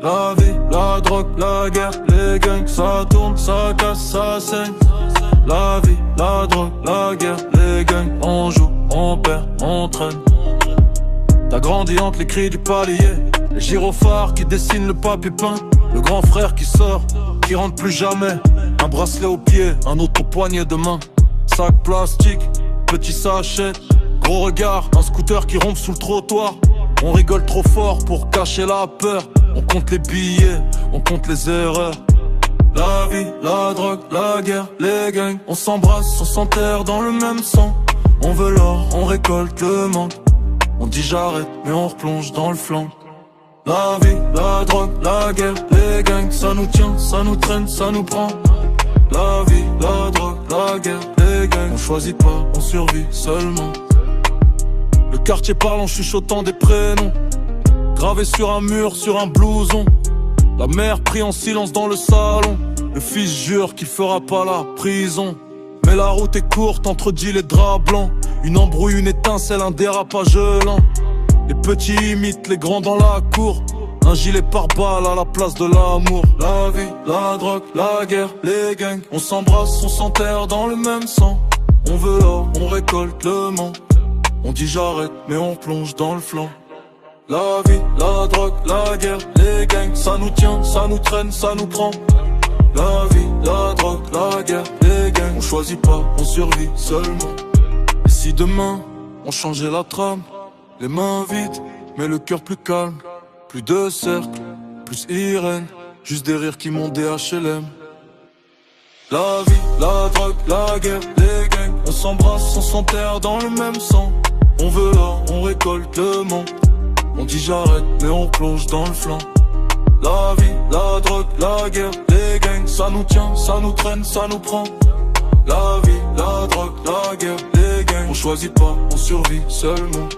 La vie, la drogue, la guerre, les gangs, ça tourne, ça casse, ça saigne. La vie, la drogue, la guerre, les gangs, on joue, on perd, on traîne. T'as grandi entre les cris du palier, les gyrophares qui dessinent le papier peint, le grand frère qui sort, qui rentre plus jamais. Un bracelet au pied, un autre au poignet de main. Sac plastique, petit sachet, gros regard, un scooter qui rompt sous le trottoir. On rigole trop fort pour cacher la peur. On compte les billets, on compte les erreurs. La vie, la drogue, la guerre, les gangs, on s'embrasse, on s'enterre dans le même sang. On veut l'or, on récolte le manque. On dit j'arrête, mais on replonge dans le flanc. La vie, la drogue, la guerre, les gangs, ça nous tient, ça nous traîne, ça nous prend. La vie, la drogue, la guerre, les gangs, on choisit pas, on survit seulement. Le quartier parle en chuchotant des prénoms, gravés sur un mur, sur un blouson. La mère prie en silence dans le salon. Le fils jure qu'il fera pas la prison. Mais la route est courte entre Gilles et draps blancs. Une embrouille, une étincelle, un dérapage lent. Les petits imitent les grands dans la cour. Un gilet pare-balles à la place de l'amour. La vie, la drogue, la guerre, les gangs, on s'embrasse, on s'enterre dans le même sang. On veut l'or, on récolte le manque. On dit j'arrête, mais on plonge dans le flanc. La vie, la drogue, la guerre, les gangs, ça nous tient, ça nous traîne, ça nous prend. La vie, la drogue, la guerre, les gangs, on choisit pas, on survit seulement. Et si demain, on changeait la trame, les mains vides, mais le cœur plus calme. Plus de cercle, plus Irène, juste des rires qui montent des HLM. La vie, la drogue, la guerre, les gangs, on s'embrasse, on s'enterre dans le même sang. On veut l'or, on récolte le manque. On dit j'arrête, mais on plonge dans le flanc. La vie, la drogue, la guerre, les gangs, ça nous tient, ça nous traîne, ça nous prend. La vie, la drogue, la guerre, les gangs, on choisit pas, on survit seulement.